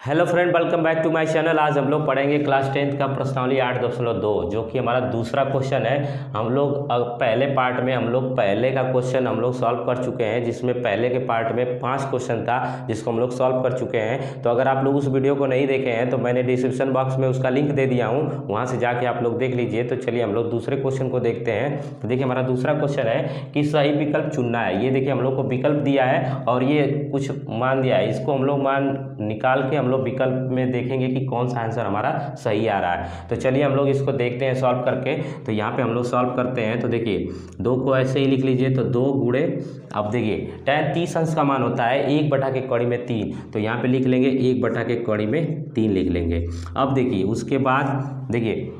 Hello friend, welcome back to my channel. आज हम लोग पढ़ेंगे क्लास 10th का प्रश्नावली 8.2 जो कि हमारा दूसरा क्वेश्चन है। हम लोग पहले पार्ट में हम लोग पहले का क्वेश्चन हम लोग सॉल्व कर चुके हैं, जिसमें पहले के पार्ट में 5 क्वेश्चन था जिसको हम लोग सॉल्व कर चुके हैं। तो अगर आप लोग उस वीडियो को नहीं देखे हैं तो मैंने डिस्क्रिप्शन बॉक्स में उसका लिंक दे दिया हूँ, वहाँ से जाके आप लोग देख लीजिए। तो चलिए हम लोग दूसरे क्वेश्चन को देखते हैं। तो देखिए हमारा दूसरा क्वेश्चन है कि सही विकल्प चुनना है। ये देखिए हम लोग को विकल्प दिया है और ये कुछ मान दिया है, इसको हम लोग मान निकाल के हम लोग विकल्प में देखेंगे कि कौन सा आंसर हमारा सही आ रहा है। तो चलिए हम लोग इसको देखते हैं सॉल्व करके। तो यहाँ पे हम लोग सॉल्व करते हैं। तो देखिए 2 को ऐसे ही लिख लीजिए, तो 2 गुणे, अब देखिए tan 30 अंश का मान होता है 1 बटा के कड़ी में 3, तो यहाँ पे लिख लेंगे 1 बटा के कड़ी में 3 लिख लेंगे। अब देखिए उसके बाद देखिए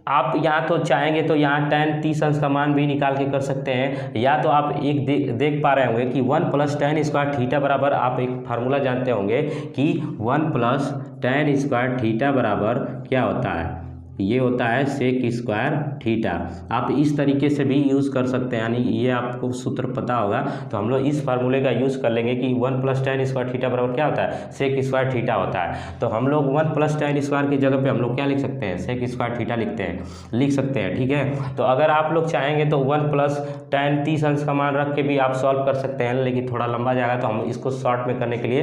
आप यहाँ तो चाहेंगे तो यहाँ tan 30 अंश का मान भी निकाल के कर सकते हैं, या तो आप एक देख पा रहे होंगे कि 1 + tan स्क्वायर थीटा बराबर, आप एक फार्मूला जानते होंगे कि 1 + tan स्क्वायर थीटा बराबर क्या होता है, ये होता है सेक स्क्वायर थीटा। आप इस तरीके से भी यूज़ कर सकते हैं, यानी ये आपको सूत्र पता होगा। तो हम लोग इस फार्मूले का यूज़ कर लेंगे कि 1 + tan स्क्वायर थीटा बराबर क्या होता है, सेक स्क्वायर थीटा होता है। तो हम लोग 1 + tan स्क्वायर की जगह पे हम लोग क्या लिख सकते हैं, सेक स्क्वायर थीटा लिख सकते हैं। ठीक है, तो अगर आप लोग चाहेंगे तो 1 + tan 30 अंश का मान रख के भी आप सॉल्व कर सकते हैं, लेकिन थोड़ा लंबा जाएगा। तो हम इसको शॉर्ट में करने के लिए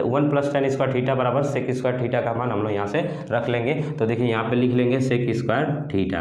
1 + tan स्क्वायर थीटा बराबर सेक स्क्वायर थीटा का मान हम लोग यहाँ से रख लेंगे। तो देखिए यहाँ पे लिख लेंगे sec square theta,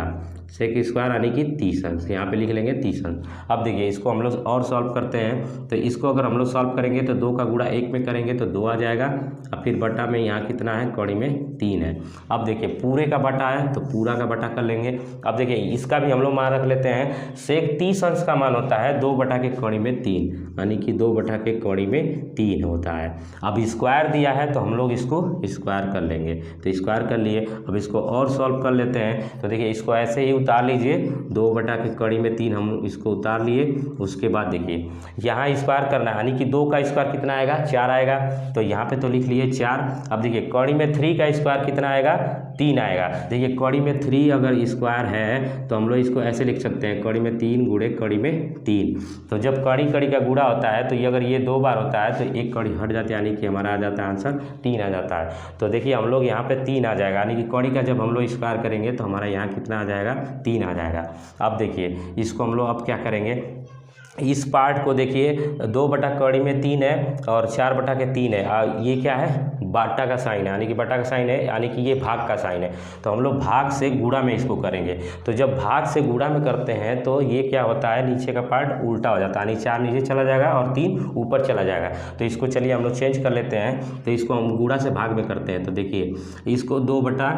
sec square यानी कि 30 अंश, यहाँ पे लिख लेंगे 30 अंश। अब देखिए इसको हम लोग और सॉल्व करते हैं। तो इसको अगर हम लोग सॉल्व करेंगे तो 2 का गुणा 1 में करेंगे तो 2 आ जाएगा, और फिर बटा में यहाँ कितना है, कड़ी में 3 है। अब देखिए पूरे का बटा है तो पूरा का बटा कर लेंगे। अब देखिए इसका भी हम लोग मान रख लेते हैं, सेक 30 अंश का मान होता है 2 बटा के कड़ी में 3, यानी कि 2 बटा के कड़ी में 3 होता है। अब स्क्वायर दिया है तो हम लोग इसको स्क्वायर कर लेंगे, तो स्क्वायर कर लिए। अब इसको और सॉल्व कर लेते हैं। तो देखिए इसको ऐसे ही उतार लीजिए, 2 बटा के कड़ी में 3 हम इसको उतार लिए। उसके बाद देखिए यहाँ स्क्वायर करना है, यानी कि 2 का स्क्वायर कितना आएगा, 4 आएगा। तो यहाँ पे तो लिख लिए 4। अब देखिए कड़ी में 3 का स्क्वायर कितना आएगा, 3 आएगा। देखिए कड़ी में 3 अगर स्क्वायर है तो हम लोग इसको ऐसे लिख सकते हैं, कड़ी में 3 गुणे कड़ी में 3। तो जब कड़ी कड़ी का गुणा होता है तो ये अगर ये 2 बार होता है तो एक कड़ी हट जाती है, यानी कि हमारा आ जाता है आंसर 3 आ जाता है। तो देखिए हम लोग यहाँ पे 3 आ जाएगा, यानी कि कड़ी का जब हम लोग स्क्वायर करेंगे तो हमारा यहाँ कितना आ जाएगा, 3 आ जाएगा। अब देखिए इसको हम लोग अब क्या करेंगे, इस पार्ट को देखिए 2 बटा कड़ी में 3 है और 4 बटा के 3 है। ये क्या है, बाटा का साइन है, यानी कि बटा का साइन है, यानी कि ये भाग का साइन है। तो हम लोग भाग से गुणा में इसको करेंगे। तो जब भाग से गुणा में करते हैं तो ये क्या होता है, नीचे का पार्ट उल्टा हो जाता है, यानी 4 नीचे चला जाएगा और 3 ऊपर चला जाएगा। तो इसको चलिए हम लोग चेंज कर लेते हैं। तो इसको हम गुणा से भाग में करते हैं। तो देखिए इसको 2 बटा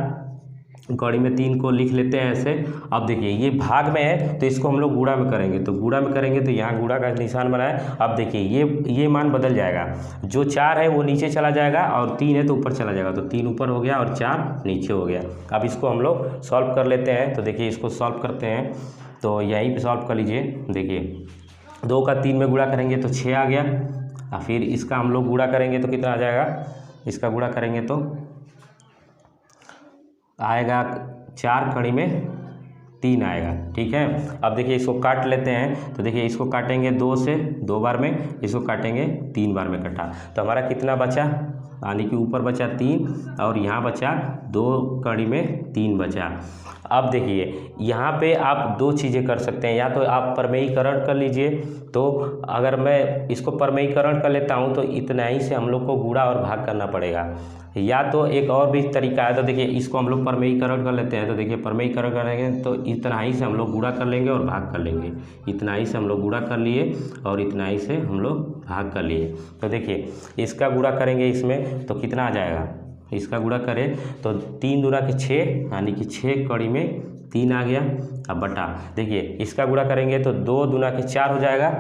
कड़ी में 3 को लिख लेते हैं ऐसे। अब देखिए ये भाग में है तो इसको हम लोग गुणा में करेंगे, तो गुणा में करेंगे तो यहाँ गुणा का निशान बनाए। अब देखिए ये मान बदल जाएगा, जो 4 है वो नीचे चला जाएगा और 3 है तो ऊपर चला जाएगा। तो 3 ऊपर हो गया और 4 नीचे हो गया। अब इसको हम लोग सॉल्व कर लेते हैं। तो देखिए इसको सॉल्व करते हैं, तो यहीं पर सॉल्व कर लीजिए। देखिए 2 का 3 में गुणा करेंगे तो 6 आ गया, और फिर इसका हम लोग गुणा करेंगे तो कितना आ जाएगा, इसका गुणा करेंगे तो आएगा 4 कड़ी में 3 आएगा। ठीक है, अब देखिए इसको काट लेते हैं। तो देखिए इसको काटेंगे 2 से 2 बार में, इसको काटेंगे 3 बार में कटा। तो हमारा कितना बचा, यानी कि ऊपर बचा 3 और यहाँ बचा 2 कड़ी में 3 बचा। अब देखिए यहाँ पे आप 2 चीज़ें कर सकते हैं, या तो आप परमेयीकरण कर लीजिए। तो अगर मैं इसको परमेयीकरण कर लेता हूँ तो इतना ही से हम लोग को गुणा और भाग करना पड़ेगा, या तो एक और भी तरीका है। तो देखिए इसको हम लोग परमेयीकरण कर लेते हैं। तो देखिए परमेयीकरण करेंगे तो इतना ही से हम लोग गुणा कर लेंगे और भाग कर लेंगे। इतना ही से हम लोग गुणा कर लिए और इतना ही से हम लोग भाग कर लिए। तो देखिए इसका गुणा करेंगे इसमें तो कितना आ जाएगा, इसका गुणा करें तो 3 दूना के 6, यानी कि 6 कड़ी में 3 आ गया। अब बटा देखिए इसका गुणा करेंगे तो 2 दूना के 4 हो जाएगा,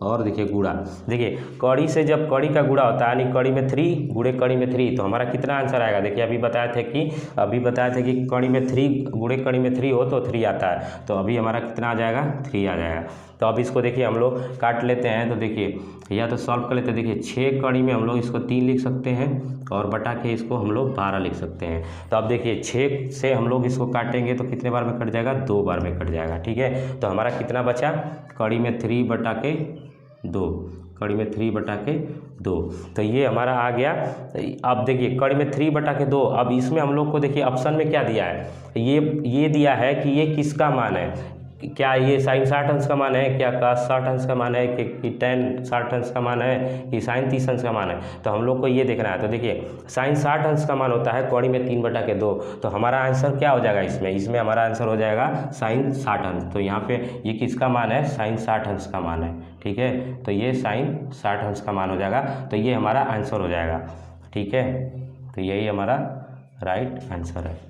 और देखिए गुणा, देखिए कड़ी से जब कड़ी का गुणा होता है, यानी कड़ी में 3 गुणे कड़ी में 3, तो हमारा कितना आंसर आएगा। देखिए अभी बताए थे कि कड़ी में 3 गुणे कड़ी में 3 हो तो 3 आता है। तो अभी हमारा कितना आ जाएगा, 3 आ जाएगा। तो अब इसको देखिए हम लोग काट लेते हैं। तो देखिए या तो सॉल्व कर लेते हैं। देखिए 6 कड़ी में हम लोग इसको 3 लिख सकते हैं और बटा के इसको हम लोग 12 लिख सकते हैं। तो अब देखिए 6 से हम लोग इसको काटेंगे तो कितने बार में कट जाएगा, 2 बार में कट जाएगा। ठीक है, तो हमारा कितना बचा, कड़ी में 3 बटा के 2, कड़ी में 3 बटा के 2। तो ये हमारा आ गया। अब देखिए कड़ी में 3/2। अब इसमें हम लोग को देखिए ऑप्शन में क्या दिया है, ये दिया है कि ये किसका मान है, क्या ये साइन 60 अंश का मान है, क्या cos 60 अंश का मान है, कि tan 60 अंश का मान है, कि साइन 30 अंश का मान है। तो हम लोग को ये देखना है। तो देखिए साइन 60 अंश का मान होता है कौड़ी में 3/2। तो हमारा आंसर क्या हो जाएगा इसमें हमारा आंसर हो जाएगा साइन 60 अंश। तो यहाँ पे ये किसका मान है, साइन 60 अंश का मान है। ठीक है, तो ये साइन 60 अंश का मान हो जाएगा। तो ये हमारा आंसर हो जाएगा। ठीक है, तो यही हमारा राइट आंसर है।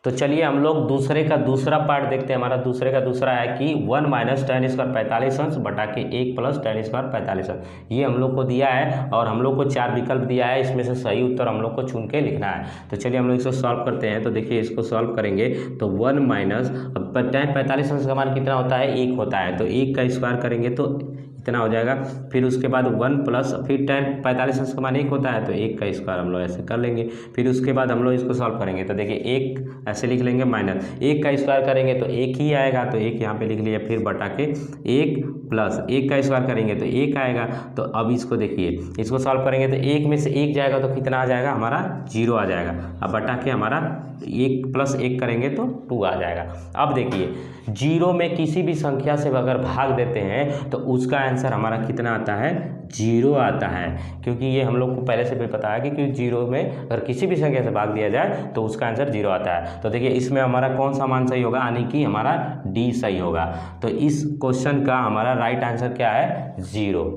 तो चलिए हम लोग दूसरे का दूसरा पार्ट देखते हैं। हमारा दूसरे का दूसरा है कि 1 - tan² 45 अंश बटा के 1 + tan² 45 अंश। ये हम लोग को दिया है और हम लोग को 4 विकल्प दिया है, इसमें से सही उत्तर हम लोग को चुन के लिखना है। तो चलिए हम लोग इसको सॉल्व करते हैं। तो देखिए इसको सॉल्व करेंगे तो 1 - tan 45 अंश का मान कितना होता है, 1 होता है। तो 1 का स्क्वायर करेंगे तो इतना हो जाएगा। फिर उसके बाद 1 प्लस फिर tan 45 अंश का मान 1 होता है, तो 1 का स्क्वायर हम लोग ऐसे कर लेंगे। फिर उसके बाद हम लोग इसको सॉल्व करेंगे। तो देखिए 1 ऐसे लिख लेंगे, माइनस 1 का स्क्वायर करेंगे तो 1 ही आएगा, तो 1 यहाँ पे लिख लिया। फिर बटा के 1 प्लस 1 का स्क्वायर करेंगे तो 1 आएगा। तो अब इसको देखिए, इसको सॉल्व करेंगे तो 1 में से 1 जाएगा तो कितना आ जाएगा, हमारा 0 आ जाएगा। अब बटा के हमारा 1 + 1 करेंगे तो 2 आ जाएगा। अब देखिए 0 में किसी भी संख्या से अगर भाग देते हैं तो उसका आंसर हमारा कितना आता है, 0 आता है। क्योंकि ये हम लोग को पहले से भी पता है कि 0 में अगर किसी भी संख्या से भाग दिया जाए तो उसका आंसर 0 आता है। तो देखिए इसमें हमारा कौन सा मान सही होगा, यानी कि हमारा डी सही होगा। तो इस क्वेश्चन का हमारा राइट आंसर क्या है, 0।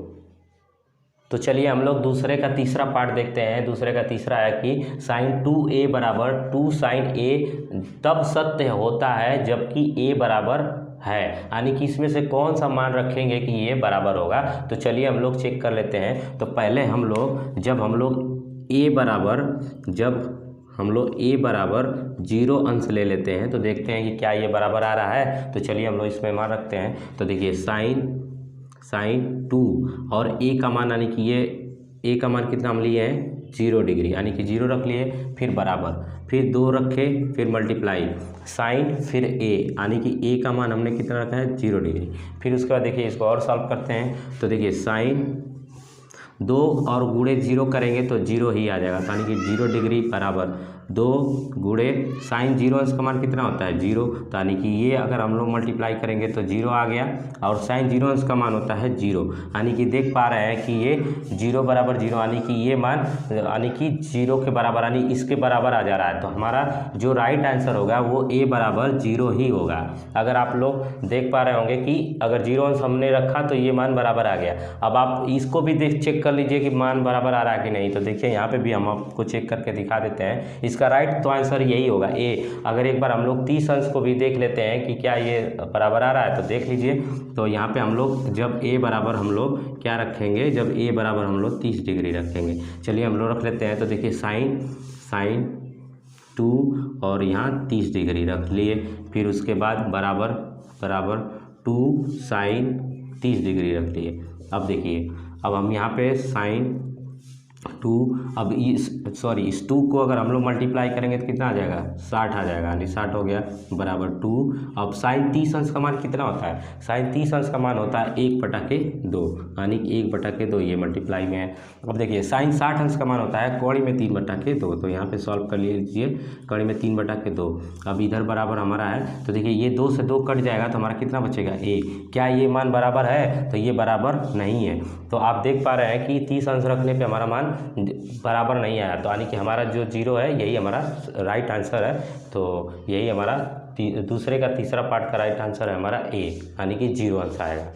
तो चलिए हम लोग दूसरे का तीसरा पार्ट देखते हैं। दूसरे का तीसरा है कि साइन 2a = 2 sin a तब सत्य होता है जबकि a बराबर है, यानी कि इसमें से कौन सा मान रखेंगे कि ये बराबर होगा। तो चलिए हम लोग चेक कर लेते हैं। तो पहले हम लोग जब हम लोग a बराबर 0 अंश ले लेते हैं तो देखते हैं कि क्या ये बराबर आ रहा है। तो चलिए हम लोग इसमें मान रखते हैं। तो देखिए साइन 2 और a का मान, यानी कि ये a का मान कितना हम लिए हैं, 0 डिग्री, यानी कि 0 रख लिए। फिर बराबर, फिर 2 रखे, फिर मल्टीप्लाई साइन, फिर a, यानी कि a का मान हमने कितना रखा है, 0 डिग्री। फिर उसके बाद देखिए इसको और सॉल्व करते हैं। तो देखिए साइन 2 और गुणे 0 करेंगे तो 0 ही आ जाएगा, यानी कि 0 डिग्री बराबर 2 गुणे साइन 0 अंश का मान कितना होता है, 0। तो यानी कि ये अगर हम लोग मल्टीप्लाई करेंगे तो 0 आ गया। और साइन 0 अंश का मान होता है 0, यानी कि देख पा रहे हैं कि ये 0 बराबर 0, यानी कि ये मान यानी कि 0 के बराबर, यानी इसके बराबर आ जा रहा है। तो हमारा जो राइट आंसर होगा वो a बराबर 0 ही होगा। अगर आप लोग देख पा रहे होंगे कि अगर 0 अंश हमने रखा तो ये मान बराबर आ गया। अब आप इसको भी चेक कर लीजिए कि मान बराबर आ रहा है कि नहीं। तो देखिए यहाँ पे भी हम आपको चेक करके दिखा देते हैं। इसका राइट तो आंसर यही होगा a। अगर एक बार हम लोग 30 अंश को भी देख लेते हैं कि क्या ये बराबर आ रहा है, तो देख लीजिए। तो यहाँ पे हम लोग जब a बराबर हम लोग क्या रखेंगे, जब a बराबर हम लोग 30 डिग्री रखेंगे। चलिए हम लोग रख लेते हैं। तो देखिए साइन 2 और यहाँ 30 डिग्री रख लिए। फिर उसके बाद बराबर 2 साइन 30 डिग्री रख लिए। अब देखिए, अब हम यहाँ पे साइन 2, अब इस 2 को अगर हम लोग मल्टीप्लाई करेंगे तो कितना आ जाएगा, 60 आ जाएगा, यानी 60 हो गया बराबर 2। अब साइन 30 अंश का मान कितना होता है, साइन 30 अंश का मान होता है 1/2, यानी कि 1/2 ये मल्टीप्लाई में है। अब देखिए साइन 60 अंश का मान होता है कौड़ी में 3/2। तो यहाँ पे सॉल्व कर लीजिए, कौड़ी में 3/2। अब इधर बराबर हमारा है। तो देखिए ये 2 से 2 कट जाएगा तो हमारा कितना बचेगा, a। क्या ये मान बराबर है, तो ये बराबर नहीं है। तो आप देख पा रहे हैं कि 30 अंश रखने पे हमारा मान बराबर नहीं आया। तो यानी कि हमारा जो 0 है यही हमारा राइट आंसर है। तो यही हमारा दूसरे का तीसरा पार्ट का राइट आंसर है हमारा a, यानी कि 0 अंश आएगा।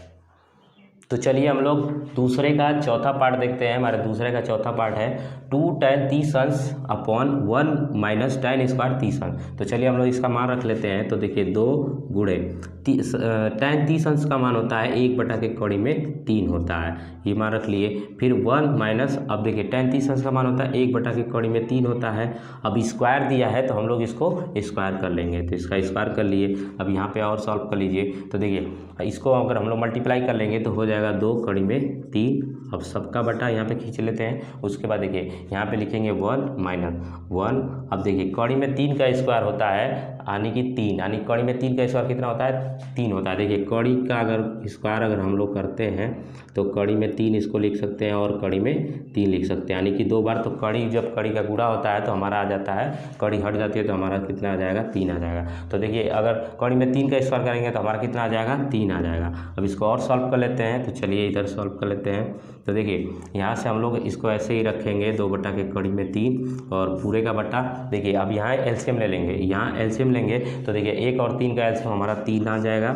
तो चलिए हम लोग दूसरे का चौथा पार्ट देखते हैं। हमारे दूसरे का चौथा पार्ट है 2 tan 30 अंश अपॉन 1 - tan² 30 अंश। तो चलिए हम लोग इसका मान रख लेते हैं। तो देखिए 2 गुणे tan 30 अंश का मान होता है 1/3 होता है, ये मान रख लिए। फिर 1 माइनस, अब देखिए tan 30 अंश का मान होता है 1/3 होता है। अब स्क्वायर दिया है तो हम लोग इसको स्क्वायर कर लेंगे। तो इसका स्क्वायर कर लिए। अब यहाँ पे और सॉल्व कर लीजिए। तो देखिए इसको अगर हम लोग मल्टीप्लाई कर लेंगे तो हो जाएगा 2 कड़ी में 3 अब सबका बटा यहाँ पे खींच लेते हैं। उसके बाद देखिए यहाँ पे लिखेंगे 1 माइनस 1। अब देखिए कड़ी में 3 का स्क्वायर होता है यानी कि 3, यानी कड़ी में 3 का स्क्वायर कितना होता है? 3 होता है। देखिए कड़ी का अगर स्क्वायर अगर हम लोग करते हैं तो कड़ी में 3 इसको लिख सकते हैं और कड़ी में 3 लिख सकते हैं, यानी कि 2 बार। तो कड़ी जब कड़ी का गुणा होता है तो हमारा आ जाता है, कड़ी हट जाती है तो हमारा कितना आ जाएगा? 3 आ जाएगा। तो देखिए अगर कड़ी में 3 का स्क्वायर करेंगे तो हमारा कितना आ जाएगा? 3 आ जाएगा। अब इसको और सॉल्व कर लेते हैं, तो चलिए इधर सॉल्व कर लेते हैं। तो देखिए यहाँ से हम लोग इसको ऐसे ही रखेंगे, 2 बटा के कड़ी में 3 और पूरे का बटा। देखिए अब यहाँ एलसीएम ले लेंगे, यहाँ एलसीएम लेंगे तो देखिए 1 और 3 का एलसीएम हमारा 3 आ जाएगा।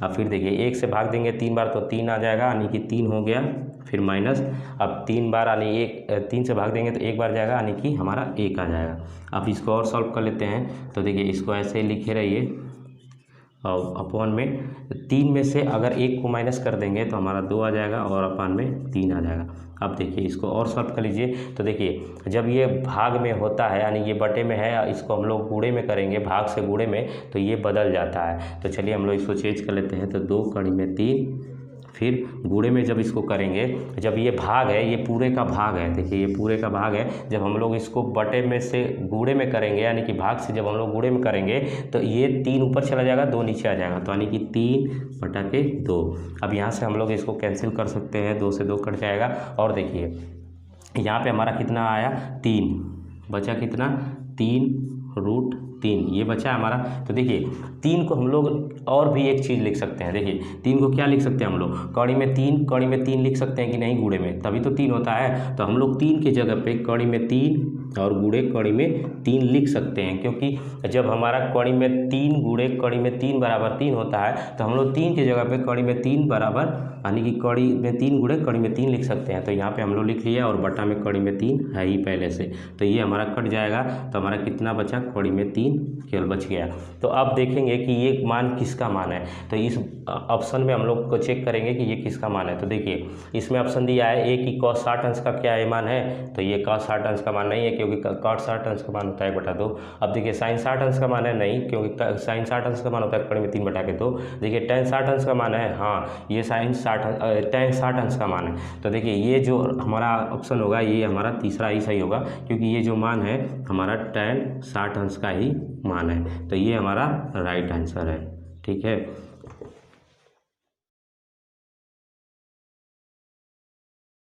अब फिर देखिए 1 से भाग देंगे 3 बार तो 3 आ जाएगा, यानी कि 3 हो गया। फिर माइनस, अब 3 बार यानी 3 से भाग देंगे तो 1 बार जाएगा, यानी कि हमारा 1 आ जाएगा। अब इसको और सॉल्व कर लेते हैं। तो देखिए इसको ऐसे ही लिखे रहिए और अपॉन में 3 में से अगर 1 को माइनस कर देंगे तो हमारा 2 आ जाएगा और अपॉन में 3 आ जाएगा। अब देखिए इसको और सॉल्व कर लीजिए। तो देखिए जब ये भाग में होता है यानी ये बटे में है, इसको हम लोग गुणे में करेंगे, भाग से गुणे में, तो ये बदल जाता है। तो चलिए हम लोग इसको चेंज कर लेते हैं। तो 2 कड़ी में 3, फिर गुणे में जब इसको करेंगे, जब ये भाग है, ये पूरे का भाग है, देखिए ये पूरे का भाग है, जब हम लोग इसको बटे में से गुणे में करेंगे यानी कि भाग से जब हम लोग गुणे में करेंगे तो ये 3 ऊपर चला जाएगा, 2 नीचे आ जाएगा, तो यानी कि 3 बटा के 2। अब यहाँ से हम लोग इसको कैंसिल कर सकते हैं, 2 से 2 कट जाएगा। और देखिए यहाँ पे हमारा कितना आया? 3 बचा, कितना? 3√3 ये बचा हमारा। तो देखिए 3 को हम लोग और भी एक चीज़ लिख सकते हैं। देखिए 3 को क्या लिख सकते हैं हम लोग? कड़ी में 3 लिख सकते हैं कि नहीं गुणे में? तभी तो 3 होता है। तो हम लोग 3 की जगह पे कड़ी में 3 और गुणे कड़ी में 3 लिख सकते हैं, क्योंकि जब हमारा कड़ी में 3 गुणे कड़ी में 3 बराबर 3 होता है तो हम लोग 3 की जगह पे कड़ी में 3 बराबर यानी कि कड़ी में 3 गुणे कड़ी में 3 लिख सकते हैं। तो यहाँ पे हम लोग लिख लिया और बटा में कड़ी में 3 है ही पहले से, तो ये हमारा कट जाएगा। तो हमारा कितना बचा? कड़ी में 3 केवल बच गया। तो अब देखेंगे कि ये मान किसका मान है। तो इस ऑप्शन में हम लोग को चेक करेंगे कि ये किसका मान है। तो देखिए इसमें ऑप्शन दिया है ए की cos 60 अंश का क्या ये मान है? तो ये cos 60 अंश का मान नहीं है, क्योंकि cos 60 अंश का मान होता है 1/2। अब देखिए sin 60 अंश का मान है नहीं, क्योंकि sin 60 अंश का मान होता है कड़ी में 3/2। देखिए tan 60 अंश का मान है, हाँ ये tan 60 अंश का मान है। तो देखिए ये जो हमारा ऑप्शन होगा ये हमारा तीसरा ही सही होगा, क्योंकि ये जो मान है हमारा tan 60 अंश का ही मान है। तो ये हमारा राइट आंसर है। ठीक है।